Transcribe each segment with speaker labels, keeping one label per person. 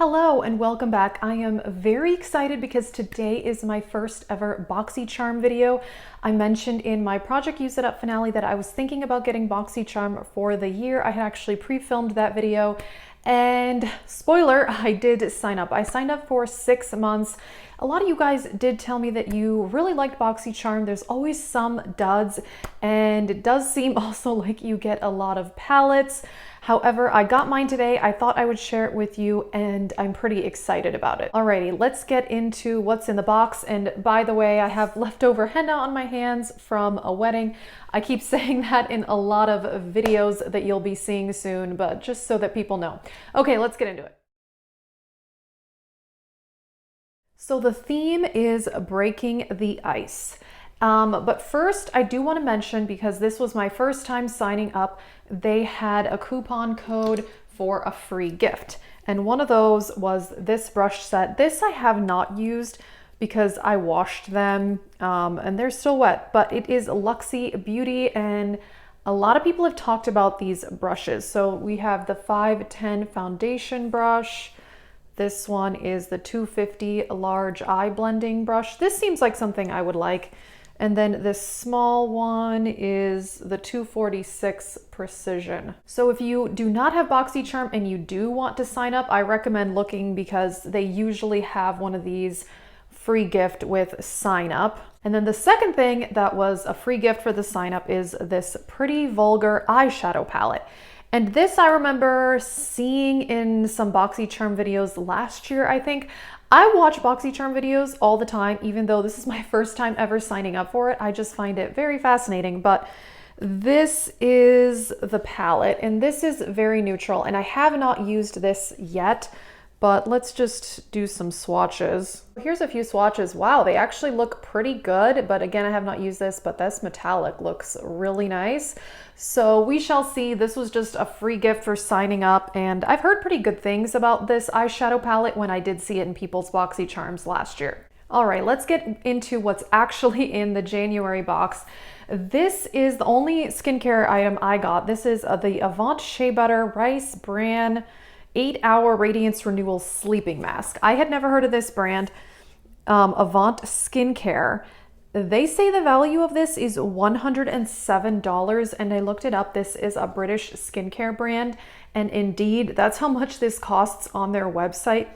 Speaker 1: Hello and welcome back. I am very excited because today is my first ever Boxycharm video. I mentioned in my Project Use It Up finale that I was thinking about getting Boxycharm for the year. I had actually pre-filmed that video and spoiler, I did sign up. I signed up for 6 months. A lot of you guys did tell me that you really liked Boxycharm. There's always some duds and it does seem also like you get a lot of palettes. However, I got mine today. I thought I would share it with you and I'm pretty excited about it. Alrighty, let's get into what's in the box. And by the way, I have leftover henna on my hands from a wedding. I keep saying that in a lot of videos that you'll be seeing soon, but just so that people know. Okay, let's get into it. So the theme is breaking the ice. But first, I do want to mention, because this was my first time signing up, they had a coupon code for a free gift. And one of those was this brush set. This I have not used because I washed them and they're still wet, but it is Luxie Beauty and a lot of people have talked about these brushes. So we have the 510 foundation brush. This one is the 250 large eye blending brush. This seems like something I would like. And then this small one is the 246 Precision. So if you do not have Boxycharm and you do want to sign up, I recommend looking because they usually have one of these free gift with sign up. And then the second thing that was a free gift for the sign up is this Pretty Vulgar eyeshadow palette. And this I remember seeing in some Boxycharm videos last year, I think. I watch Boxycharm videos all the time, even though this is my first time ever signing up for it. I just find it very fascinating, but this is the palette and this is very neutral and I have not used this yet, but let's just do some swatches. Here's a few swatches. Wow, they actually look pretty good, but again, I have not used this, but this metallic looks really nice. So we shall see. This was just a free gift for signing up and I've heard pretty good things about this eyeshadow palette when I did see it in people's Boxycharms last year. All right, let's get into what's actually in the January box. This is the only skincare item I got. This is the Avant Shea Butter Rice Bran 8-Hour Radiance Renewal Sleeping Mask. I had never heard of this brand, Avant Skincare. They say the value of this is $107 and I looked it up. This is a British skincare brand and indeed that's how much this costs on their website.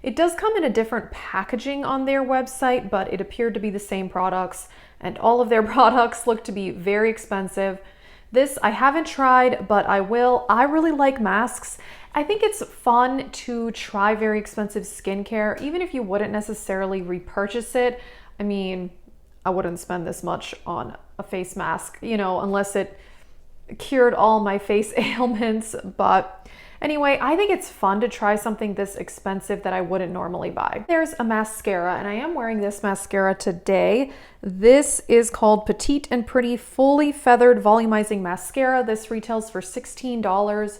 Speaker 1: It does come in a different packaging on their website, but it appeared to be the same products and all of their products look to be very expensive. This I haven't tried, but I will. I really like masks. I think it's fun to try very expensive skincare, even if you wouldn't necessarily repurchase it. I mean, I wouldn't spend this much on a face mask, you know, unless it cured all my face ailments. But anyway, I think it's fun to try something this expensive that I wouldn't normally buy. There's a mascara and I am wearing this mascara today. This is called Petite and Pretty Fully Feathered Volumizing Mascara. This retails for $16.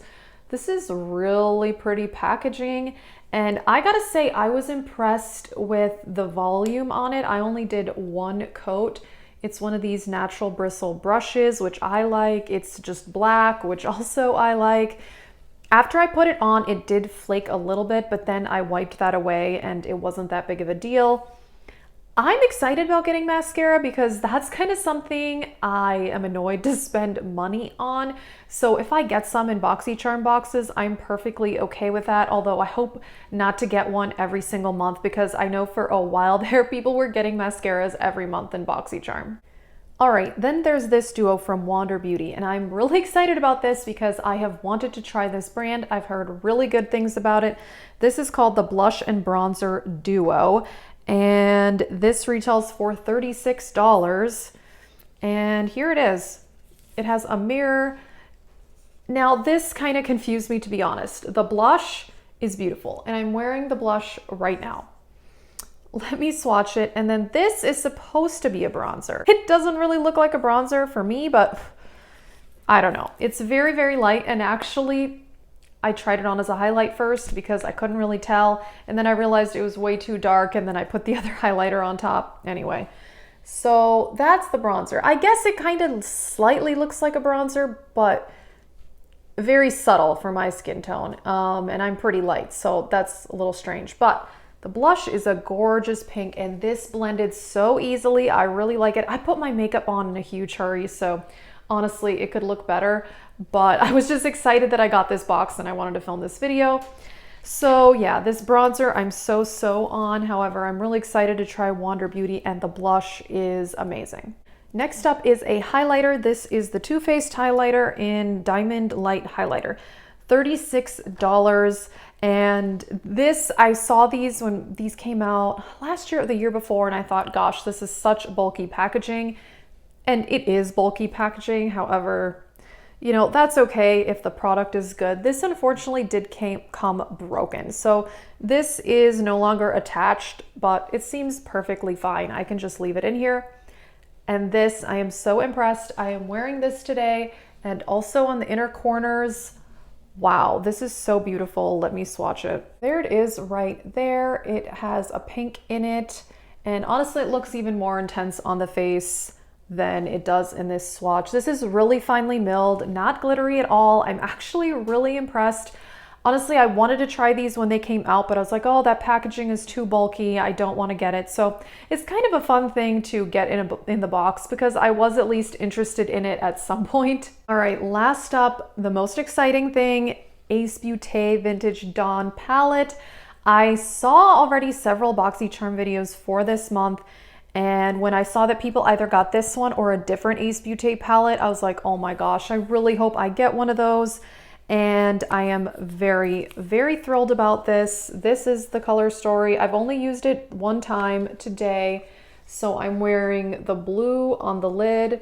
Speaker 1: This is really pretty packaging. And I gotta say, I was impressed with the volume on it. I only did one coat. It's one of these natural bristle brushes, which I like. It's just black, which also I like. After I put it on, it did flake a little bit, but then I wiped that away and it wasn't that big of a deal. I'm excited about getting mascara because that's kind of something I am annoyed to spend money on. So if I get some in Boxycharm boxes, I'm perfectly okay with that. Although I hope not to get one every single month because I know for a while there people were getting mascaras every month in Boxycharm. All right, then there's this duo from Wander Beauty and I'm really excited about this because I have wanted to try this brand. I've heard really good things about it. This is called the Blush and Bronzer Duo. And this retails for $36 and here it is. It has a mirror. Now this kind of confused me, to be honest. The blush is beautiful and I'm wearing the blush right now. Let me swatch it. And then this is supposed to be a bronzer. It doesn't really look like a bronzer for me, but I don't know. It's very, very light and actually I tried it on as a highlight first because I couldn't really tell. And then I realized it was way too dark and then I put the other highlighter on top. Anyway, so that's the bronzer. I guess it kind of slightly looks like a bronzer, but very subtle for my skin tone, and I'm pretty light, so that's a little strange. But the blush is a gorgeous pink, and this blended so easily. I really like it. I put my makeup on in a huge hurry, so honestly, it could look better, but I was just excited that I got this box and I wanted to film this video. So yeah, this bronzer I'm so on. However, I'm really excited to try Wander Beauty, and the blush is amazing. Next up is a highlighter. This is the Too Faced highlighter in Diamond Light Highlighter, $36. And this, I saw these when these came out last year or the year before, and I thought, gosh, this is such bulky packaging. And it is bulky packaging. However, you know, that's okay if the product is good. This unfortunately did come broken. So this is no longer attached, but it seems perfectly fine. I can just leave it in here. And this, I am so impressed. I am wearing this today, and also on the inner corners. Wow, this is so beautiful. Let me swatch it. There it is right there. It has a pink in it. And honestly, it looks even more intense on the face than it does in this swatch. This is really finely milled, not glittery at all. I'm actually really impressed. Honestly, I wanted to try these when they came out, but I was like, oh, that packaging is too bulky. I don't want to get it. So it's kind of a fun thing to get in the box, because I was at least interested in it at some point. All right, last up, the most exciting thing, Beaute Vintage Dawn palette. I saw already several Boxycharm videos for this month, and when I saw that people either got this one or a different Beaute palette, I was like, oh my gosh, I really hope I get one of those. And I am very thrilled about this. This is the color story. I've only used it one time today. So I'm wearing the blue on the lid,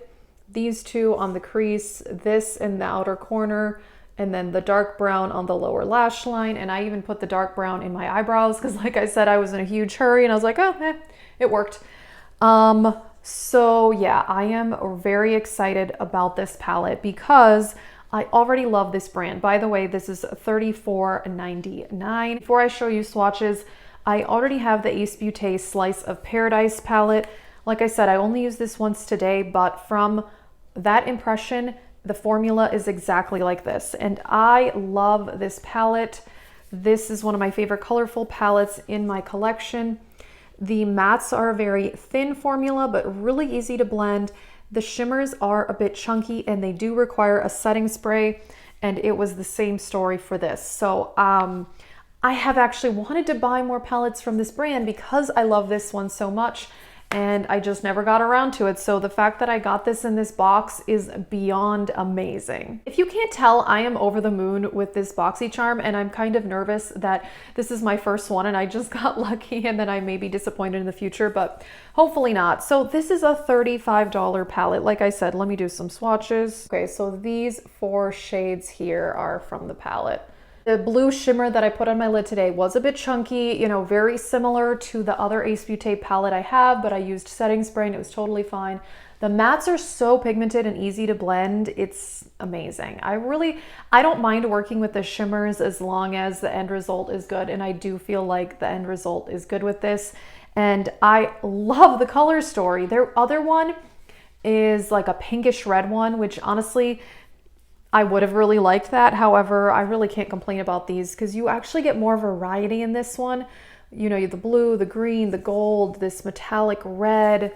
Speaker 1: these two on the crease, this in the outer corner, and then the dark brown on the lower lash line. And I even put the dark brown in my eyebrows because, like I said, I was in a huge hurry and I was like, oh, it worked. So yeah, I am very excited about this palette because I already love this brand. By the way, this is $34.99. Before I show you swatches, I already have the Beaute Slice of Paradise palette. Like I said, I only used this once today, but from that impression, the formula is exactly like this. And I love this palette. This is one of my favorite colorful palettes in my collection. The mattes are a very thin formula, but really easy to blend. The shimmers are a bit chunky and they do require a setting spray, and it was the same story for this. So I have actually wanted to buy more palettes from this brand because I love this one so much, and I just never got around to it. So the fact that I got this in this box is beyond amazing. If you can't tell, I am over the moon with this Boxycharm, and I'm kind of nervous that this is my first one and I just got lucky and then I may be disappointed in the future, but hopefully not. So this is a $35 palette. Like I said, let me do some swatches. Okay, so these 4 shades here are from the palette. The blue shimmer that I put on my lid today was a bit chunky, you know, very similar to the other Beaute palette I have, but I used setting spray and it was totally fine. The mattes are so pigmented and easy to blend. It's amazing. I don't mind working with the shimmers as long as the end result is good, and I do feel like the end result is good with this. And I love the color story. Their other one is like a pinkish red one, which honestly, I would have really liked that. However, I really can't complain about these because you actually get more variety in this one. You know, the blue, the green, the gold, this metallic red.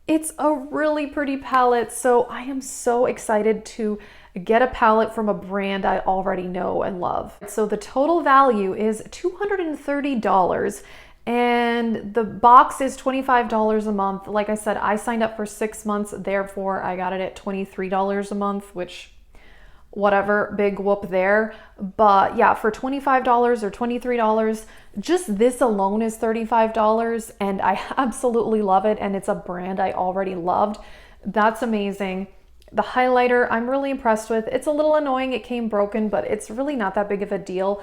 Speaker 1: It's a really pretty palette. So I am so excited to get a palette from a brand I already know and love. So the total value is $230. And the box is $25 a month. Like I said, I signed up for 6 months, therefore I got it at $23 a month, which whatever, big whoop there. But yeah, for $25 or $23, just this alone is $35, and I absolutely love it, and it's a brand I already loved. That's amazing. The highlighter, I'm really impressed with. It's a little annoying it came broken, but it's really not that big of a deal.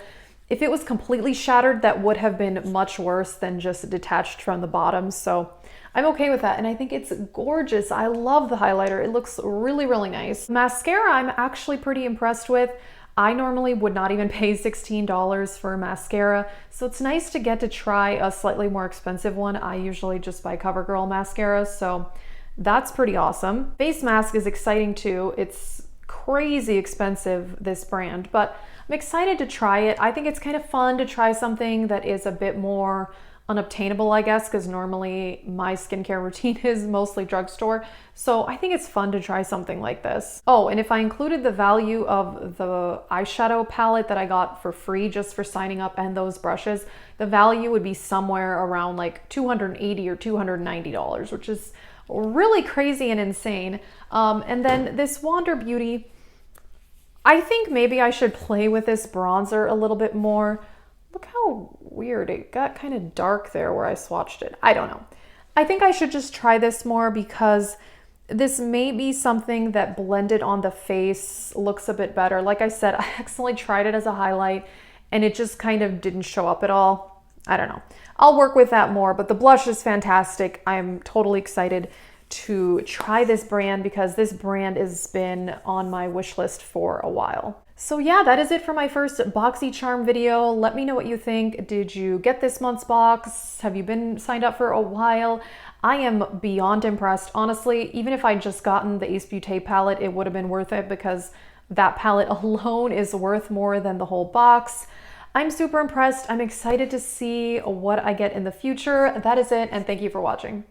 Speaker 1: If it was completely shattered, that would have been much worse than just detached from the bottom. So I'm okay with that. And I think it's gorgeous. I love the highlighter. It looks really, really nice. Mascara, I'm actually pretty impressed with. I normally would not even pay $16 for mascara. So it's nice to get to try a slightly more expensive one. I usually just buy CoverGirl mascara. So that's pretty awesome. Face mask is exciting too. It's crazy expensive, this brand, but I'm excited to try it. I think it's kind of fun to try something that is a bit more unobtainable, I guess, because normally my skincare routine is mostly drugstore. So I think it's fun to try something like this. Oh, and if I included the value of the eyeshadow palette that I got for free just for signing up and those brushes, the value would be somewhere around like $280 or $290, which is really crazy and insane. And then this Wander Beauty, I think maybe I should play with this bronzer a little bit more. Look how weird it got, kind of dark there where I swatched it. I don't know. I think I should just try this more because this may be something that blended on the face looks a bit better. Like I said, I accidentally tried it as a highlight and it just kind of didn't show up at all. I don't know. I'll work with that more, but the blush is fantastic. I'm totally excited to try this brand because this brand has been on my wish list for a while. So yeah, that is it for my first Boxycharm video. Let me know what you think. Did you get this month's box? Have you been signed up for a while? I am beyond impressed. Honestly, even if I'd just gotten the Ace Beaute palette, it would have been worth it because that palette alone is worth more than the whole box. I'm super impressed. I'm excited to see what I get in the future. That is it, and thank you for watching.